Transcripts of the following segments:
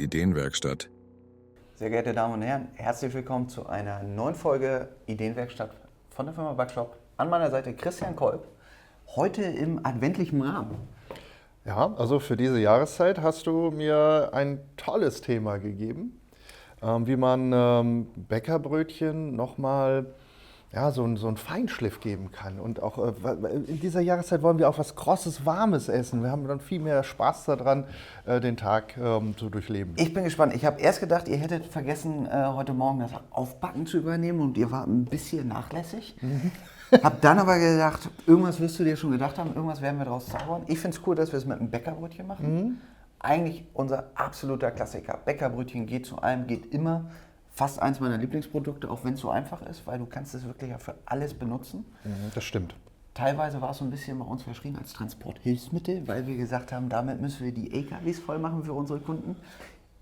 Ideenwerkstatt. Sehr geehrte Damen und Herren, herzlich willkommen zu einer neuen Folge Ideenwerkstatt von der Firma Backshop. An meiner Seite Christian Kolb, heute im adventlichen Rahmen. Ja, also für diese Jahreszeit hast du mir ein tolles Thema gegeben, wie man Bäckerbrötchen nochmal so einen Feinschliff geben kann. Und auch in dieser Jahreszeit wollen wir auch was Krosses, Warmes essen. Wir haben dann viel mehr Spaß daran, den Tag zu durchleben. Ich bin gespannt. Ich habe erst gedacht, ihr hättet vergessen, heute Morgen das Aufbacken zu übernehmen und ihr wart ein bisschen nachlässig. Hab dann aber gedacht, irgendwas wirst du dir schon gedacht haben, irgendwas werden wir daraus zaubern. Ich finde es cool, dass wir es mit einem Bäckerbrötchen machen. Eigentlich unser absoluter Klassiker. Bäckerbrötchen geht zu allem, geht immer. Fast eins meiner Lieblingsprodukte, auch wenn es so einfach ist, weil du kannst es wirklich ja für alles benutzen. Das stimmt. Teilweise war es so ein bisschen bei uns verschrien als Transporthilfsmittel, weil wir gesagt haben, damit müssen wir die LKWs voll machen für unsere Kunden.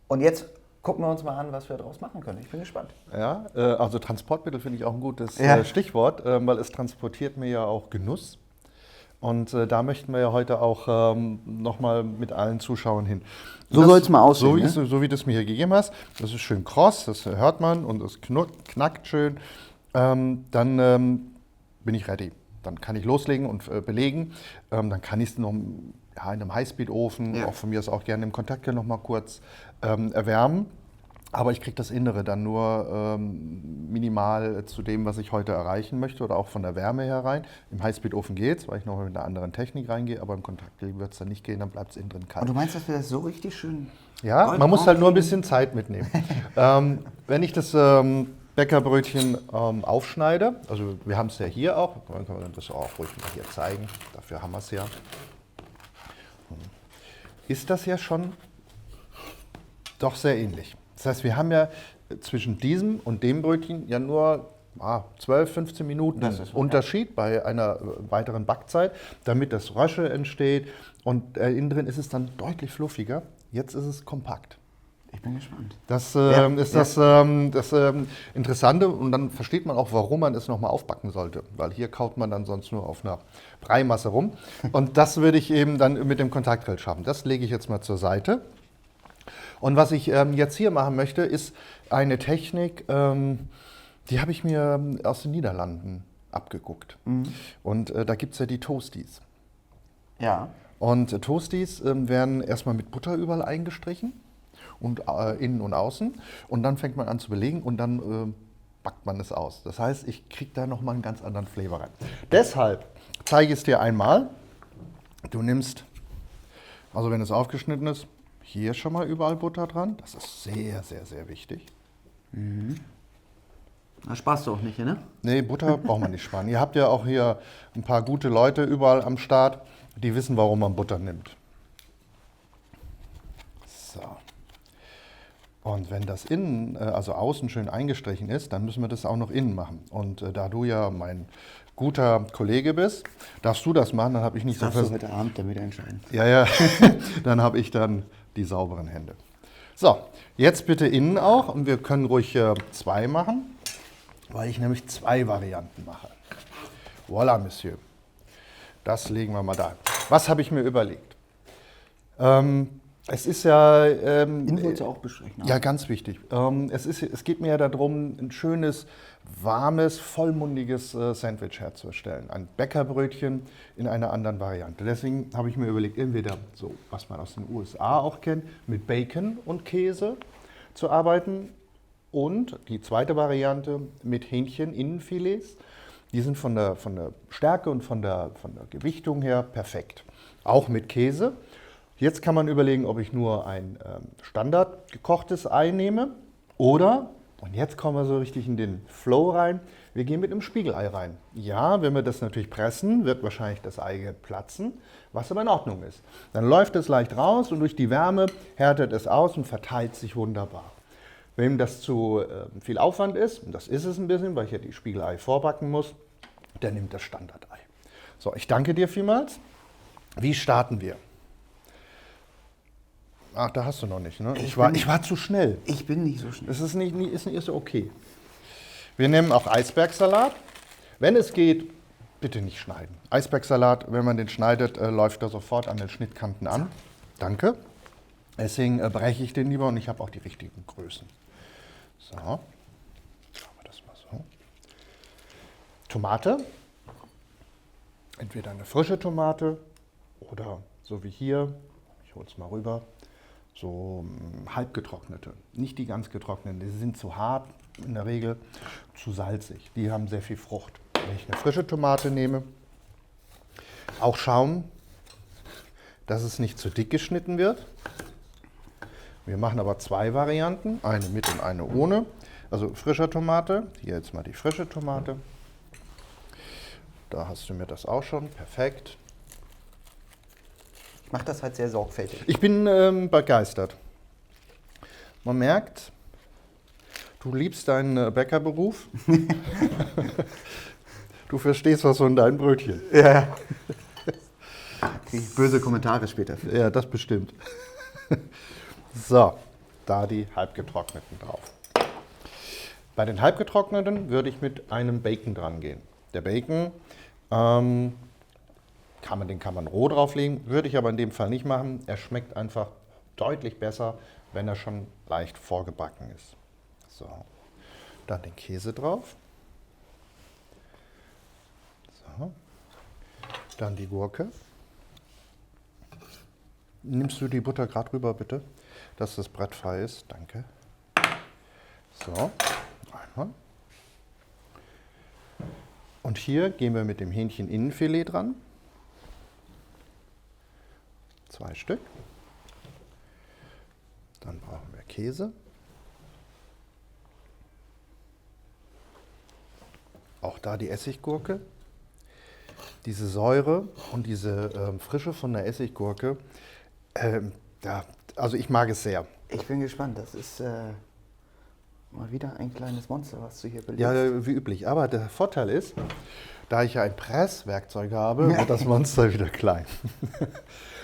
Und jetzt gucken wir uns mal an, was wir daraus machen können. Ich bin gespannt. Ja, also Transportmittel finde ich auch ein gutes Stichwort, weil es transportiert mir ja auch Genuss. Und da möchten wir ja heute auch nochmal mit allen Zuschauern hin. So soll es mal aussehen. So wie du es mir hier gegeben hast. Das ist schön kross, das hört man und es knackt schön. Dann bin ich ready. Dann kann ich loslegen und belegen. Dann kann ich es noch in einem Highspeed-Ofen, auch von mir aus auch gerne im Kontaktgrill noch mal kurz erwärmen. Aber ich kriege das Innere dann nur minimal zu dem, was ich heute erreichen möchte oder auch von der Wärme her rein. Im Highspeed-Ofen geht es, weil ich noch mit einer anderen Technik reingehe, aber im Kontaktgrill wird es dann nicht gehen, dann bleibt es innen drin kalt. Und du meinst, dass wir das so richtig schön... Ja, man muss halt nur ein bisschen Zeit mitnehmen. Wenn ich das Bäckerbrötchen aufschneide, also wir haben es ja hier auch, dann können wir das auch ruhig mal hier zeigen, dafür haben wir es ja. Ist das ja schon doch sehr ähnlich. Das heißt, wir haben ja zwischen diesem und dem Brötchen ja nur 12, 15 Minuten Unterschied bei einer weiteren Backzeit, damit das Rösche entsteht und innen drin ist es dann deutlich fluffiger. Jetzt ist es kompakt. Ich bin gespannt. Das ist das Interessante und dann versteht man auch, warum man es nochmal aufbacken sollte, weil hier kaut man dann sonst nur auf einer Breimasse rum und das würde ich eben dann mit dem Kontaktgrill schaffen. Das lege ich jetzt mal zur Seite. Und was ich jetzt hier machen möchte, ist eine Technik, die habe ich mir aus den Niederlanden abgeguckt. Und da gibt es ja die Toasties. Ja. Und Toasties werden erstmal mit Butter überall eingestrichen, und innen und außen. Und dann fängt man an zu belegen und dann backt man es aus. Das heißt, ich kriege da nochmal einen ganz anderen Flavor rein. Deshalb zeige ich es dir einmal. Du nimmst, also wenn es aufgeschnitten ist, hier schon mal überall Butter dran. Das ist sehr, sehr, sehr wichtig. Da sparst du auch nicht, ne? Nee, Butter braucht man nicht sparen. Ihr habt ja auch hier ein paar gute Leute überall am Start, die wissen, warum man Butter nimmt. So. Und wenn das innen, also außen schön eingestrichen ist, dann müssen wir das auch noch innen machen. Und da du ja mein guter Kollege bist, darfst du das machen, dann habe ich nicht so Darfst du heute Abend damit entscheiden. Ja, dann habe ich dann die sauberen Hände. So, jetzt bitte innen auch und wir können ruhig 2 machen, weil ich nämlich 2 Varianten mache. Voilà, Monsieur. Das legen wir mal da. Was habe ich mir überlegt? Es ist ja... Innen wolltest du auch beschränken. Ja, ganz wichtig. Es geht mir ja darum, ein schönes, warmes, vollmundiges Sandwich herzustellen. Ein Bäckerbrötchen in einer anderen Variante. Deswegen habe ich mir überlegt, entweder so, was man aus den USA auch kennt, mit Bacon und Käse zu arbeiten. Und die zweite Variante mit Hähnchen-Innenfilets. Die sind von der Stärke und von der Gewichtung her perfekt. Auch mit Käse. Jetzt kann man überlegen, ob ich nur ein Standard gekochtes Ei nehme oder, und jetzt kommen wir so richtig in den Flow rein, wir gehen mit einem Spiegelei rein. Ja, wenn wir das natürlich pressen, wird wahrscheinlich das Ei platzen, was aber in Ordnung ist. Dann läuft es leicht raus und durch die Wärme härtet es aus und verteilt sich wunderbar. Wenn das zu viel Aufwand ist, und das ist es ein bisschen, weil ich ja die Spiegelei vorbacken muss, der nimmt das Standardei. So, ich danke dir vielmals. Wie starten wir? Ach, da hast du noch nicht, ne? Ich war zu schnell. Ich bin nicht so schnell. Das ist nicht so okay. Wir nehmen auch Eisbergsalat. Wenn es geht, bitte nicht schneiden. Eisbergsalat, wenn man den schneidet, läuft er sofort an den Schnittkanten an. Danke. Deswegen breche ich den lieber und ich habe auch die richtigen Größen. So, machen wir das mal so. Tomate. Entweder eine frische Tomate oder so wie hier, ich hole es mal rüber, so halb getrocknete. Nicht die ganz getrockneten, die sind zu hart in der Regel, zu salzig. Die haben sehr viel Frucht. Wenn ich eine frische Tomate nehme, auch schauen, dass es nicht zu dick geschnitten wird. Wir machen aber zwei Varianten, eine mit und eine ohne. Also frischer Tomate, hier jetzt mal die frische Tomate. Da hast du mir das auch schon, perfekt. Ich mache das halt sehr sorgfältig. Ich bin begeistert. Man merkt, du liebst deinen Bäckerberuf. Du verstehst was von deinen Brötchen. Ja. Krieg ich böse Kommentare später. Ja, das bestimmt. So, da die halbgetrockneten drauf. Bei den halbgetrockneten würde ich mit einem Bacon dran gehen. Der Bacon, den kann man roh drauflegen, würde ich aber in dem Fall nicht machen. Er schmeckt einfach deutlich besser, wenn er schon leicht vorgebacken ist. So, dann den Käse drauf. So. Dann die Gurke. Nimmst du die Butter gerade rüber, bitte, dass das Brett frei ist? Danke. So, einmal. Und hier gehen wir mit dem Hähncheninnenfilet dran. 2 Stück. Dann brauchen wir Käse. Auch da die Essiggurke. Diese Säure und diese Frische von der Essiggurke, also ich mag es sehr. Ich bin gespannt. Das ist mal wieder ein kleines Monster, was du hier belegst. Ja, wie üblich. Aber der Vorteil ist, da ich ja ein Presswerkzeug habe, wird das Monster wieder klein.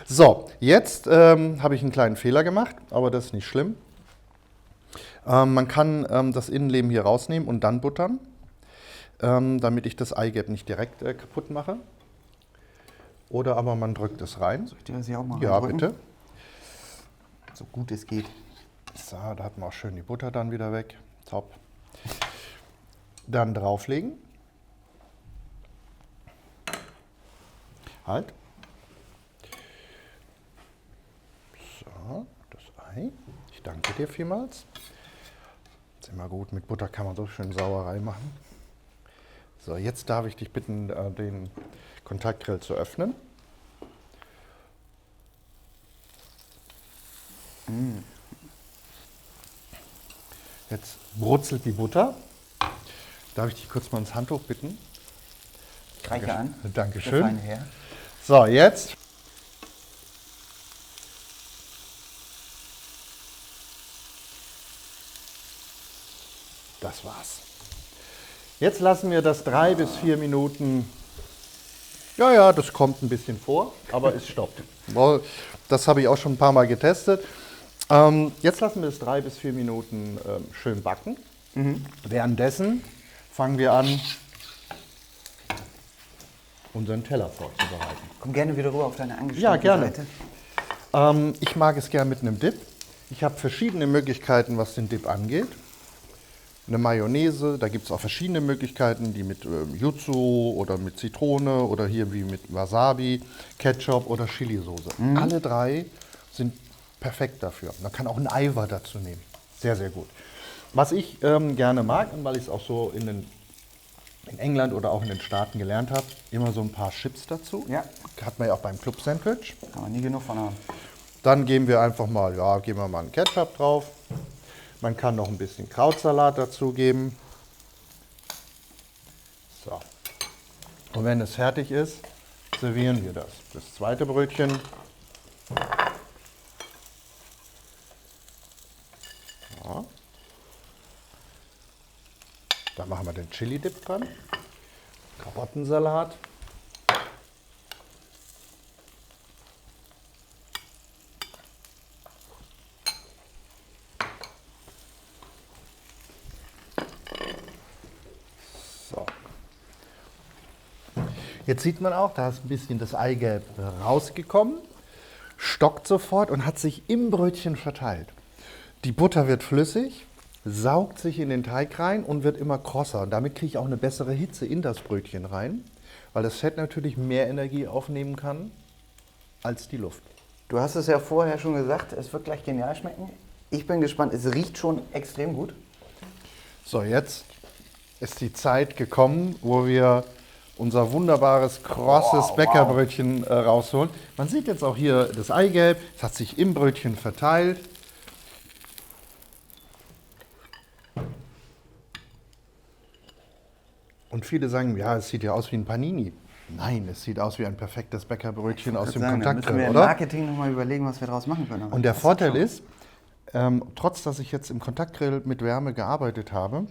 So, jetzt habe ich einen kleinen Fehler gemacht, aber das ist nicht schlimm. Man kann das Innenleben hier rausnehmen und dann buttern, damit ich das Eigelb nicht direkt kaputt mache. Oder aber man drückt es rein. Soll ich dir das hier auch mal Ja, reindrücken? bitte. So gut es geht. So, da hat man auch schön die Butter dann wieder weg. Top. Dann drauflegen. Halt. So, das Ei. Ich danke dir vielmals. Ist immer gut, mit Butter kann man so schön Sauerei machen. So, jetzt darf ich dich bitten, den Kontaktgrill zu öffnen. Jetzt brutzelt die Butter. Darf ich dich kurz mal ins Handtuch bitten? Ich reiche an. Der Dankeschön. feine Herr. So, jetzt. Das war's. Jetzt lassen wir das 3 bis 4 Minuten. Ja, das kommt ein bisschen vor, aber es stoppt. Das habe ich auch schon ein paar Mal getestet. Jetzt lassen wir es 3 bis 4 Minuten schön backen. Währenddessen fangen wir an, unseren Teller vorzubereiten. Komm gerne wieder rüber auf deine angestellte Ja, gerne. Seite. Ich mag es gerne mit einem Dip. Ich habe verschiedene Möglichkeiten, was den Dip angeht. Eine Mayonnaise, da gibt es auch verschiedene Möglichkeiten, die mit Yuzu oder mit Zitrone oder hier wie mit Wasabi, Ketchup oder Chili-Soße. Alle 3 sind perfekt dafür. Man kann auch ein Eiweiß dazu nehmen. Sehr, sehr gut. Was ich gerne mag und weil ich es auch so in England oder auch in den Staaten gelernt habe, immer so ein paar Chips dazu. Ja. Hat man ja auch beim Club Sandwich. Kann man nie genug von haben. Dann geben wir einfach mal, geben wir mal einen Ketchup drauf. Man kann noch ein bisschen Krautsalat dazugeben. So. Und wenn es fertig ist, servieren wir das. Das zweite Brötchen. Ja. Da machen wir den Chili-Dip dran. Karottensalat. So. Jetzt sieht man auch, da ist ein bisschen das Eigelb rausgekommen. stockt sofort und hat sich im Brötchen verteilt. Die Butter wird flüssig, saugt sich in den Teig rein und wird immer krosser. Und damit kriege ich auch eine bessere Hitze in das Brötchen rein, weil das Fett natürlich mehr Energie aufnehmen kann als die Luft. Du hast es ja vorher schon gesagt, es wird gleich genial schmecken. Ich bin gespannt, es riecht schon extrem gut. So, jetzt ist die Zeit gekommen, wo wir unser wunderbares, krosses Bäckerbrötchen rausholen. Man sieht jetzt auch hier das Eigelb, es hat sich im Brötchen verteilt. Und viele sagen, ja, es sieht ja aus wie ein Panini. Nein, es sieht aus wie ein perfektes Bäckerbrötchen aus dem Da müssen Kontaktgrill, wir im oder? Marketing nochmal überlegen, was wir daraus machen können. Aber Und der das Vorteil schon- ist, trotz dass ich jetzt im Kontaktgrill mit Wärme gearbeitet habe,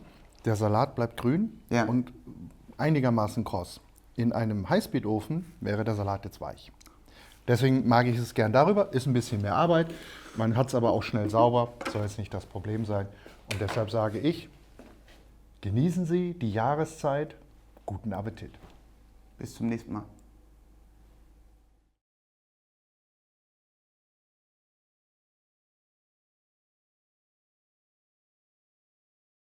der Salat bleibt grün Ja. und einigermaßen kross. In einem Highspeed-Ofen wäre der Salat jetzt weich. Deswegen mag ich es gern darüber, ist ein bisschen mehr Arbeit, man hat es aber auch schnell sauber, soll jetzt nicht das Problem sein. Und deshalb sage ich, genießen Sie die Jahreszeit, guten Appetit. Bis zum nächsten Mal.